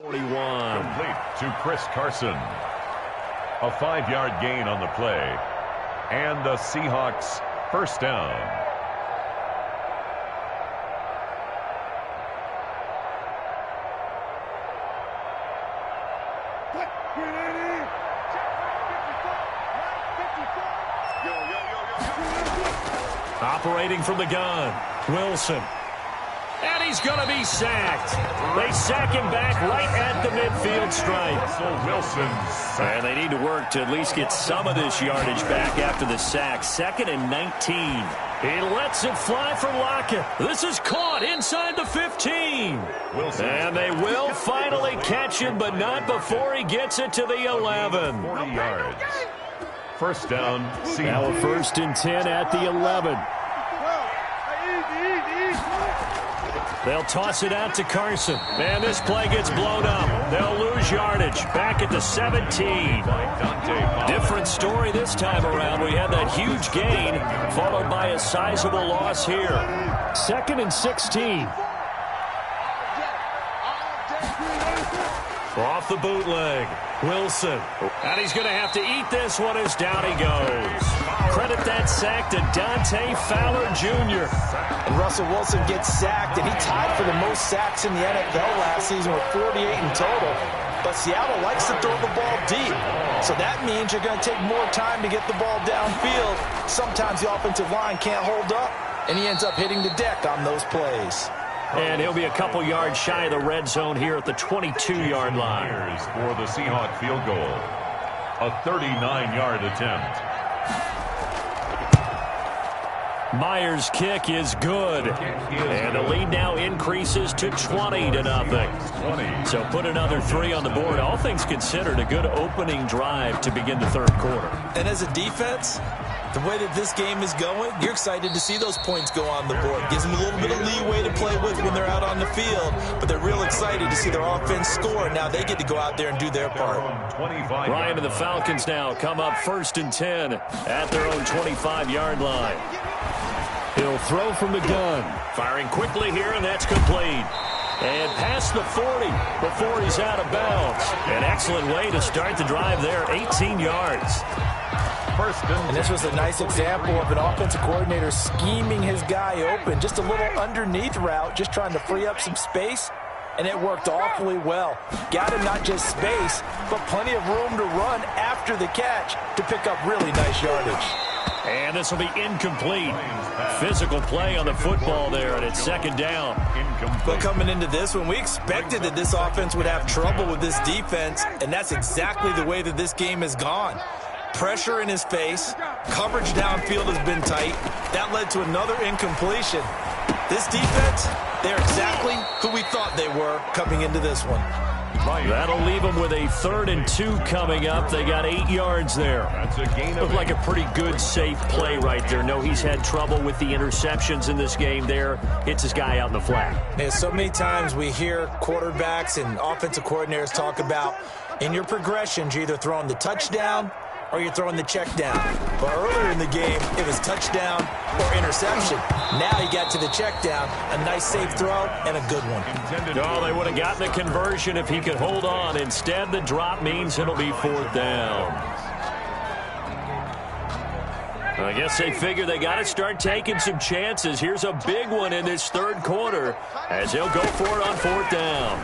41. Complete to Chris Carson. A 5-yard gain on the play. And the Seahawks first down. Operating from the gun, Wilson. And he's going to be sacked. They sack him back right at the midfield stripe. So Wilson. And they need to work to at least get some of this yardage back after the sack. 2nd and 19. He lets it fly for Lockett. This is caught inside the 15. Wilson. And they will finally catch him, but not before he gets it to the 11. 40 yards. First down. Now a 1st and 10 at the 11. They'll toss it out to Carson. And this play gets blown up. They'll lose yardage. Back at the 17. Different story this time around. We had that huge gain, followed by a sizable loss here. 2nd and 16. Off the bootleg. Wilson. And he's going to have to eat this one as down he goes. Credit that sack to Dante Fowler Jr. And Russell Wilson gets sacked, and he tied for the most sacks in the NFL last season with 48 in total. But Seattle likes to throw the ball deep. So that means you're going to take more time to get the ball downfield. Sometimes the offensive line can't hold up, and he ends up hitting the deck on those plays. And he'll be a couple yards shy of the red zone here at the 22-yard line. For the Seahawks field goal. A 39-yard attempt. Myers' kick is good. And the lead now increases to 20-0. So put another 3 on the board. All things considered, a good opening drive to begin the 3rd quarter. And as a defense, the way that this game is going, you're excited to see those points go on the board. Gives them a little bit of leeway to play with when they're out on the field, but they're real excited to see their offense score. Now they get to go out there and do their part. Ryan and the Falcons now come up 1st and 10 at their own 25-yard line. He'll throw from the gun. Firing quickly here, and that's complete. And past the 40 before he's out of bounds. An excellent way to start the drive there, 18 yards. And this was a nice example of an offensive coordinator scheming his guy open. Just a little underneath route, just trying to free up some space, and it worked awfully well. Got him not just space, but plenty of room to run after the catch to pick up really nice yardage. And this will be incomplete. Physical play on the football there, and it's 2nd down. But coming into this one, we expected that this offense would have trouble with this defense, and that's exactly the way that this game has gone. Pressure in his face. Coverage downfield has been tight. That led to another incompletion. This defense, they're exactly who we thought they were coming into this one. That'll leave them with a 3rd and 2 coming up. They got 8 yards there. Looked like a pretty good, safe play right there. No, he's had trouble with the interceptions in this game there. Hits his guy out in the flat. Man, so many times we hear quarterbacks and offensive coordinators talk about in your progressions, you're either throwing the touchdown or you're throwing the check down. But earlier in the game, it was touchdown or interception. Now he got to the check down, a nice safe throw, and a good one. Oh, they would have gotten the conversion if he could hold on. Instead, the drop means it'll be 4th down. I guess they figure they got to start taking some chances. Here's a big one in this 3rd quarter as he'll go for it on 4th down.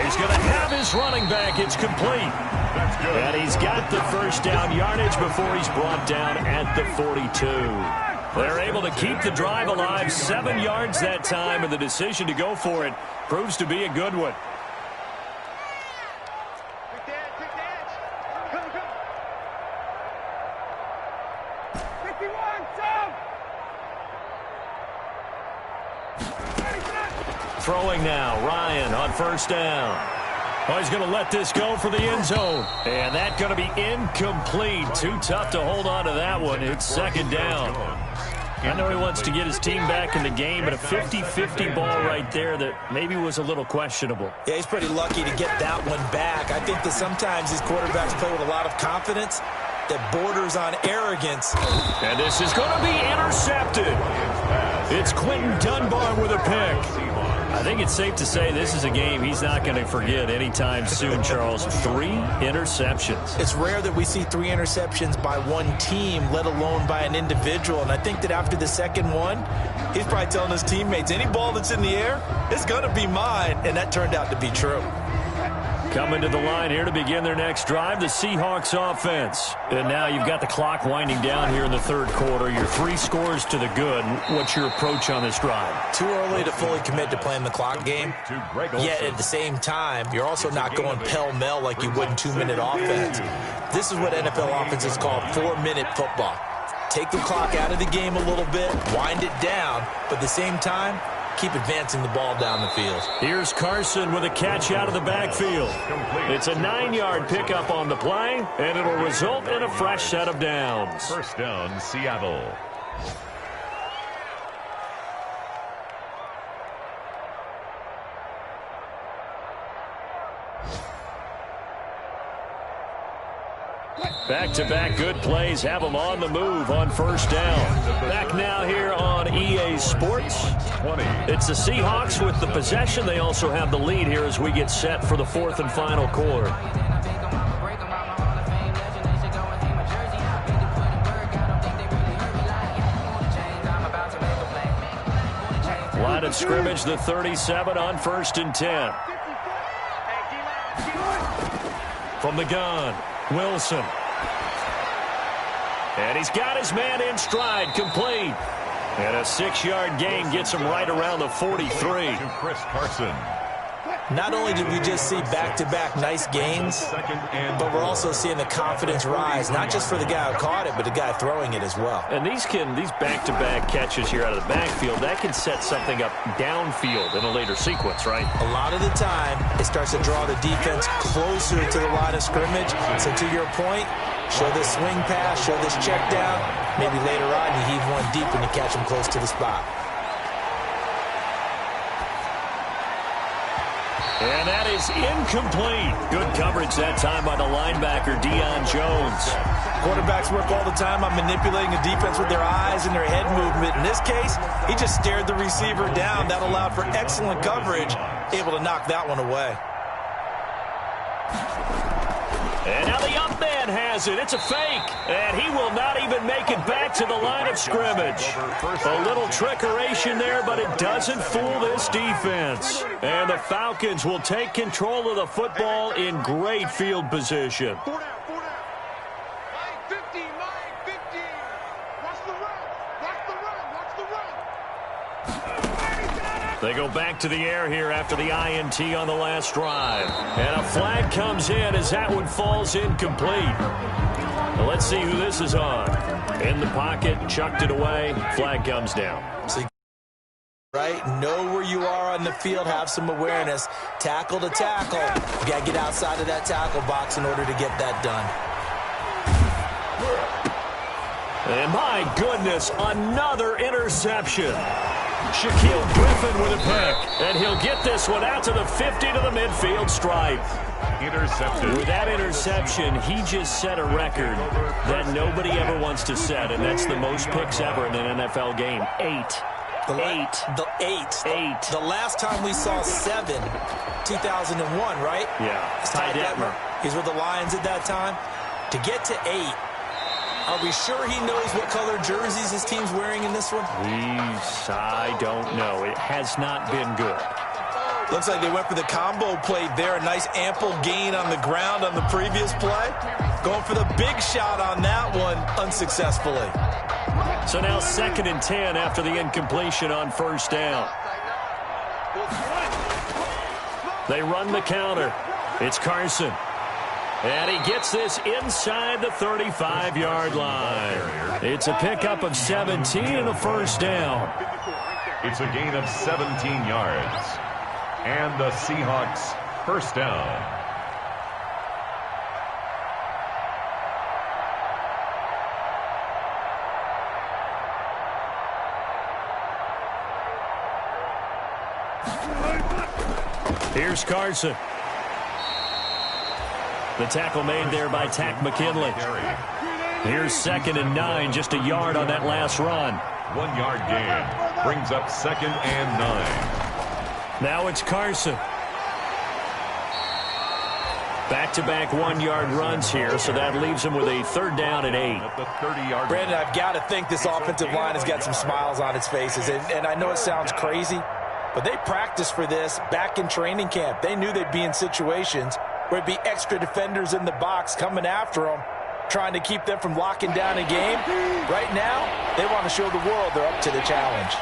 He's going to have his running back. It's complete. And he's got the 1st down yardage before he's brought down at the 42. They're able to keep the drive alive, 7 yards that time, and the decision to go for it proves to be a good one. Throwing now, Ryan on 1st down. Oh, he's going to let this go for the end zone. And that's going to be incomplete. Too tough to hold on to that one. It's 2nd down. I know he wants to get his team back in the game, but a 50-50 ball right there that maybe was a little questionable. Yeah, he's pretty lucky to get that one back. I think that sometimes these quarterbacks play with a lot of confidence that borders on arrogance. And this is going to be intercepted. It's Quentin Dunbar with a pick. I think it's safe to say this is a game he's not going to forget anytime soon, Charles. 3 interceptions. It's rare that we see 3 interceptions by one team, let alone by an individual. And I think that after the second one, he's probably telling his teammates, any ball that's in the air, it's going to be mine. And that turned out to be true. Coming to the line here to begin their next drive, the Seahawks offense. And now you've got the clock winding down here in the third quarter. Your 3 scores to the good. What's your approach on this drive? Too early to fully commit to playing the clock game. Yet at the same time, you're also not going pell-mell like you would in 2-minute offense. This is what NFL offenses call 4-minute football. Take the clock out of the game a little bit, wind it down, but at the same time, keep advancing the ball down the field. Here's Carson with a catch out of the backfield. It's a 9-yard pickup on the play, and it'll result in a fresh set of downs. First down, Seattle. Back-to-back good plays have them on the move on first down. Back now here on EA Sports. It's the Seahawks with the possession. They also have the lead here as we get set for the 4th and final quarter. Line of scrimmage, the 37 on 1st and 10. From the gun, Wilson. And he's got his man in stride, complete. And a 6-yard gain gets him right around the 43. To Chris Carson. Not only did we just see back-to-back nice gains, but we're also seeing the confidence rise, not just for the guy who caught it, but the guy throwing it as well. And these back-to-back catches here out of the backfield, that can set something up downfield in a later sequence, right? A lot of the time, it starts to draw the defense closer to the line of scrimmage. So to your point, show this swing pass, show this check down. Maybe later on, you heave one deep and you catch him close to the spot. And that is incomplete. Good coverage that time by the linebacker, Deion Jones. Quarterbacks work all the time on manipulating a defense with their eyes and their head movement. In this case, he just stared the receiver down. That allowed for excellent coverage, able to knock that one away. And now the up man has it. It's a fake. And he will not even make it back to the line of scrimmage. A little trickeration there, but it doesn't fool this defense. And the Falcons will take control of the football in great field position. They go back to the air here after the INT on the last drive. And a flag comes in as that one falls incomplete. Now let's see who this is on. In the pocket, chucked it away, flag comes down. Right, know where you are on the field, have some awareness. Tackle to tackle. You got to get outside of that tackle box in order to get that done. And my goodness, another interception. Shaquille Griffin with a pick, and he'll get this one out to the 50 to the midfield stripe. Intercepted. With that interception, he just set a record that nobody ever wants to set, and that's the most picks ever in an NFL game. 8. The last time we saw 7, 2001, right? Yeah. Ty Detmer. He's with the Lions at that time. To get to 8. Are we sure he knows what color jerseys his team's wearing in this one? I don't know. It has not been good. Looks like they went for the combo play there. A nice ample gain on the ground on the previous play. Going for the big shot on that one unsuccessfully. So now 2nd and 10 after the incompletion on first down. They run the counter. It's Carson. And he gets this inside the 35-yard line. It's a pickup of 17 and a first down. It's a gain of 17 yards. And the Seahawks first down. Here's Carson. The tackle made there by Tack McKinley. Here's 2nd and 9, just a yard on that last run. 1 yard gain brings up 2nd and 9. Now it's Carson. Back-to-back one-yard runs here, so that leaves him with a third down and 8. At the 30-yard Brandon, I've got to think this offensive line has got some smiles on its faces. And I know it sounds crazy, but they practiced for this back in training camp. They knew they'd be in situations where there'd be extra defenders in the box coming after them, trying to keep them from locking down a game. Right now, they want to show the world they're up to the challenge.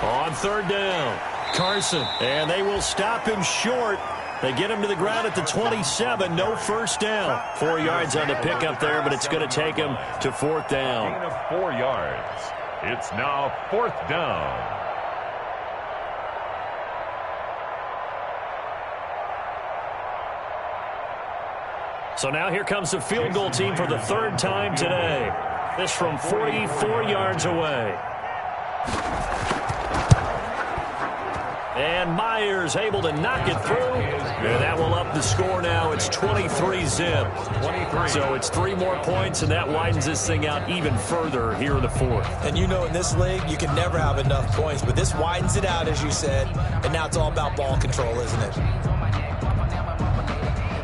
On third down, Carson, and they will stop him short. They get him to the ground at the 27, no first down. 4 yards on the pickup there, but it's going to take him to fourth down. Gain of 4 yards. It's now fourth down. So now here comes the field goal team for the third time today. This from 44 yards away. And Myers able to knock it through. And that will up the score now. It's 23-zip. 23. So it's 3 more points, and that widens this thing out even further here in the fourth. And you know in this league, you can never have enough points. But this widens it out, as you said. And now it's all about ball control, isn't it?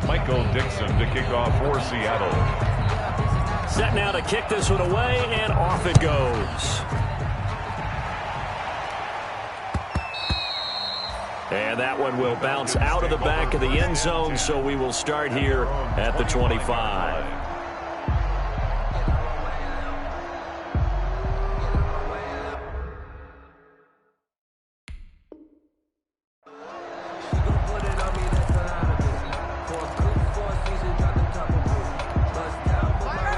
Michael Dixon to kick off for Seattle. Set now to kick this one away, and off it goes. And that one will bounce out of the back of the end zone, so we will start here at the 25.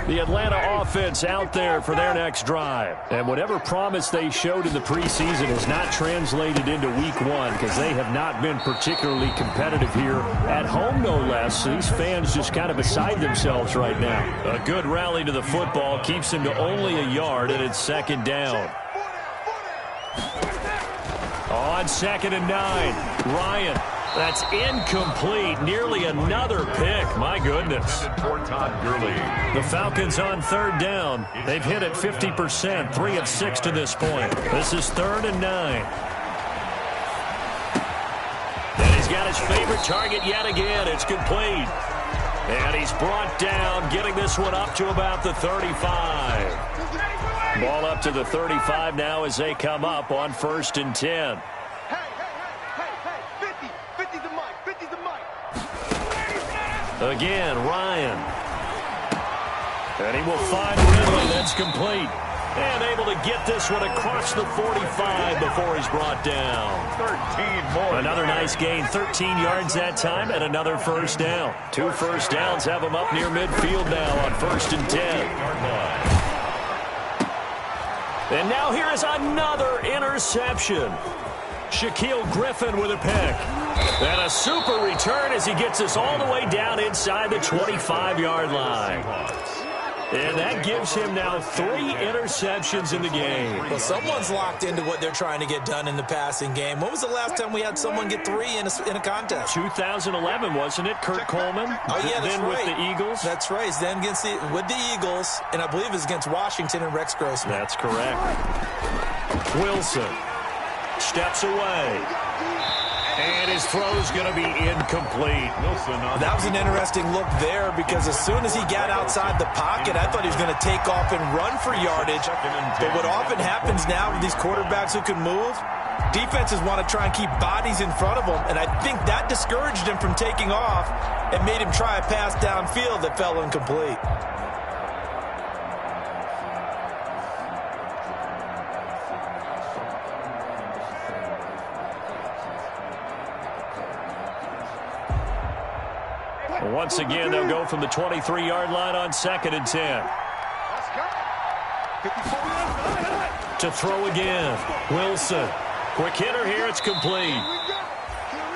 The Atlanta offense out there for their next drive. And whatever promise they showed in the preseason has not translated into week 1 because they have not been particularly competitive here at home, no less. So these fans just kind of beside themselves right now. A good rally to the football keeps them to only a yard, and it's second down. On 2nd and 9, Ryan. That's incomplete. Nearly another pick. My goodness. For Todd Gurley. The Falcons on third down. They've hit it 50%, 3 of 6 to this point. This is 3rd and 9. And he's got his favorite target yet again. It's complete. And he's brought down, getting this one up to about the 35. Ball up to the 35 now as they come up on 1st and 10. Again, Ryan. And he will find Ridley. That's complete. And able to get this one across the 45 before he's brought down. 13 more. Another nice gain. 13 yards that time and another first down. 2 first downs have him up near midfield now on 1st and 10. And now here is another interception. Shaquille Griffin with a pick. And a super return as he gets us all the way down inside the 25-yard line. And that gives him now 3 interceptions in the game. Well, someone's locked into what they're trying to get done in the passing game. When was the last time we had someone get 3 in a contest? 2011, wasn't it? Kurt Coleman? Oh, yeah, that's then right. with the Eagles? That's right. Then with the Eagles, and I believe it was against Washington and Rex Grossman. That's correct. Wilson steps away. And his throw's going to be incomplete. That was an interesting look there because as soon as he got outside the pocket, I thought he was going to take off and run for yardage. But what often happens now with these quarterbacks who can move, defenses want to try and keep bodies in front of them. And I think that discouraged him from taking off and made him try a pass downfield that fell incomplete. Once again, they'll go from the 23-yard line on 2nd and 10. To throw again. Wilson. Quick hitter here. It's complete.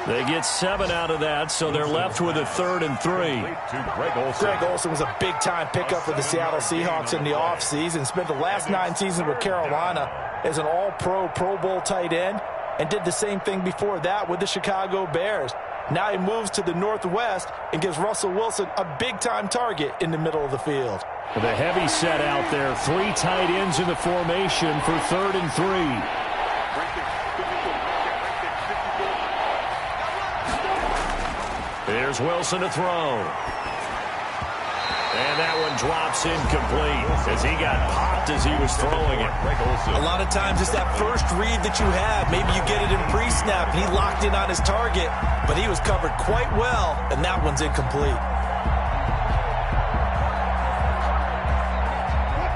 They get 7 out of that, so they're left with a 3rd and 3. Greg Olsen was a big-time pickup for the Seattle Seahawks in the offseason. Spent the last 9 seasons with Carolina as an all-pro, Pro Bowl tight end, and did the same thing before that with the Chicago Bears. Now he moves to the northwest and gives Russell Wilson a big-time target in the middle of the field. The heavy set out there. 3 tight ends in the formation for 3rd and 3. Here's Wilson to throw. And that one drops incomplete as he got popped as he was throwing it. A lot of times it's that first read that you have. Maybe you get it in pre-snap and he locked in on his target, but he was covered quite well, and that one's incomplete.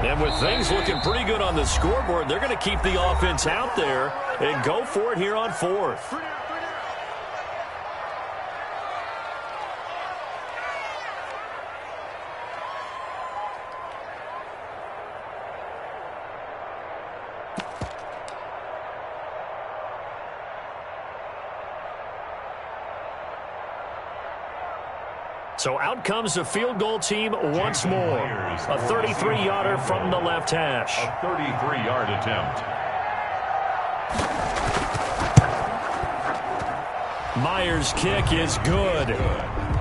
And with things looking pretty good on the scoreboard, they're going to keep the offense out there and go for it here on 4th. So out comes the field goal team once more. A 33-yarder from the left hash. A 33-yard attempt. Myers' kick is good.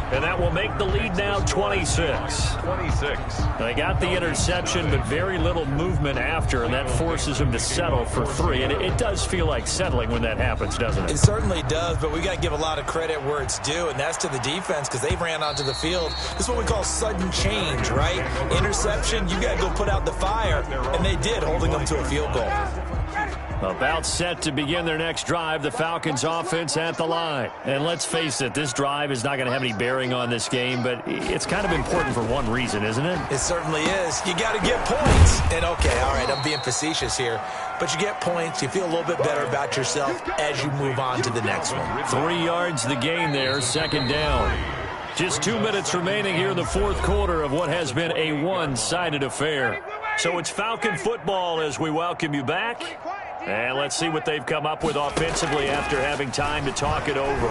And that will make the lead now 26. 26. They got the interception, but very little movement after, and that forces them to settle for 3. And it does feel like settling when that happens, doesn't it? It certainly does, but we got to give a lot of credit where it's due, and that's to the defense because they ran onto the field. This is what we call sudden change, right? Interception, you got to go put out the fire, and they did, holding them to a field goal. About set to begin their next drive, the Falcons offense at the line. And let's face it, this drive is not going to have any bearing on this game, but it's kind of important for one reason, isn't it? It certainly is. You got to get points. And okay, all right, I'm being facetious here, but you get points, you feel a little bit better about yourself as you move on to the next one. 3 yards the gain there, 2nd down. Just 2 minutes remaining here in the 4th quarter of what has been a one-sided affair. So it's Falcon football as we welcome you back. And let's see what they've come up with offensively after having time to talk it over.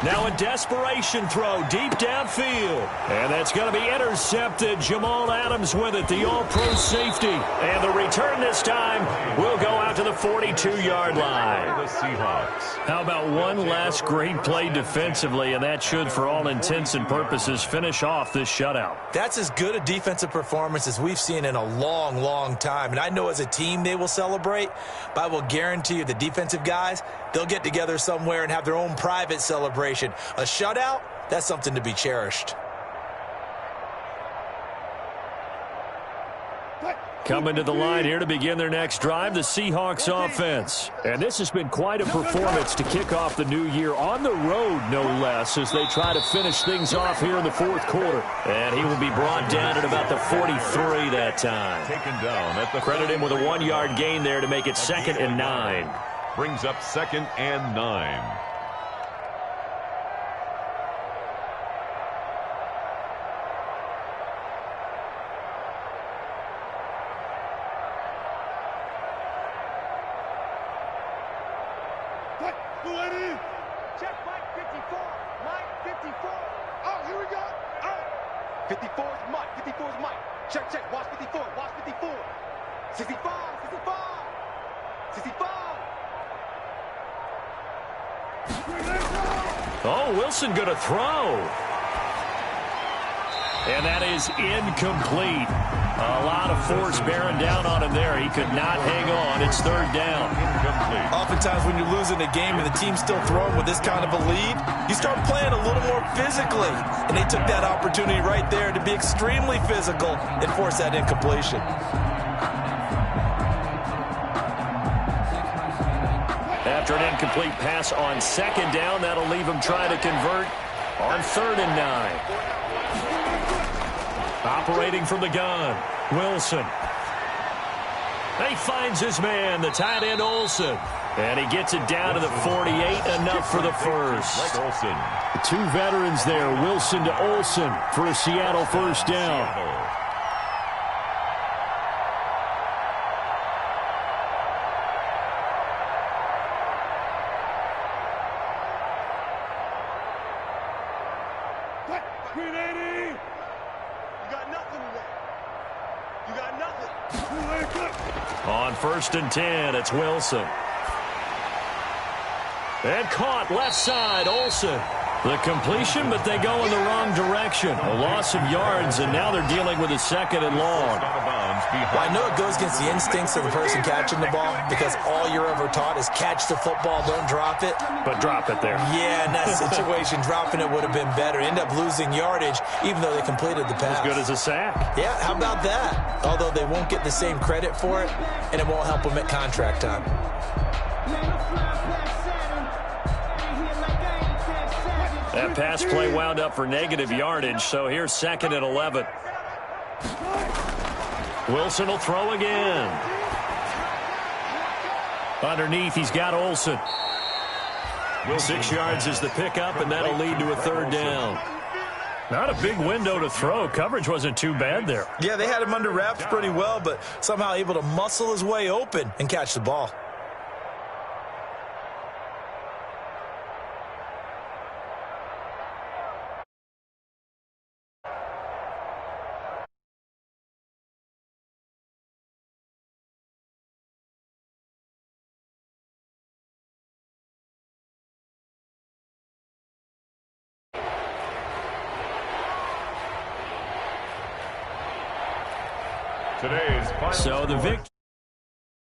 Now a desperation throw deep downfield. And that's going to be intercepted. Jamal Adams with it, the all-pro safety. And the return this time will go out to the 42-yard line. The Seahawks. How about one last great play defensively, and that should, for all intents and purposes, finish off this shutout. That's as good a defensive performance as we've seen in a long, long time. And I know as a team they will celebrate, but I will guarantee you the defensive guys, they'll get together somewhere and have their own private celebration. A shutout, that's something to be cherished. Coming to the line here to begin their next drive, the Seahawks offense. And this has been quite a performance to kick off the new year on the road, no less, as they try to finish things off here in the 4th quarter. And he will be brought down at about the 43 that time. Taken down at the Credit him with a 1-yard gain there to make it 2nd and 9. Brings up 2nd and 9. Check Mike 54. Mike 54. Oh, here we go. Oh. 54 is Mike. 54 is Mike. Check, check. Watch 54. Watch 54. 65. 65. 65. Oh, Wilson going to throw. And that is incomplete. A lot of force bearing down on him there. He could not hang on. It's 3rd down. Incomplete. Oftentimes when you're losing a game and the team's still throwing with this kind of a lead, you start playing a little more physically. And they took that opportunity right there to be extremely physical and force that incompletion. After an incomplete pass on 2nd down, that'll leave him trying to convert on 3rd and 9. Operating from the gun, Wilson. He finds his man, the tight end Olsen. And he gets it down to the 48, enough for the first. Olsen. 2 veterans there, Wilson to Olsen for a Seattle 1st down. On 1st and 10, it's Wilson. And caught left side, Olsen. The completion, but they go in the wrong direction. A loss of yards, and now they're dealing with a second and long. Well, I know it goes against the instincts of the person catching the ball because all you're ever taught is catch the football, don't drop it. But drop it there. Yeah, in that situation, dropping it would have been better. End up losing yardage, even though they completed the pass. As good as a sack. Yeah, how about that? Although they won't get the same credit for it, and it won't help them at contract time. That pass play wound up for negative yardage, so here's 2nd and 11. Wilson will throw again. Underneath, he's got Olsen. 6 yards is the pickup, and that'll lead to a 3rd down. Not a big window to throw. Coverage wasn't too bad there. Yeah, they had him under wraps pretty well, but somehow able to muscle his way open and catch the ball. Today's final So the victory.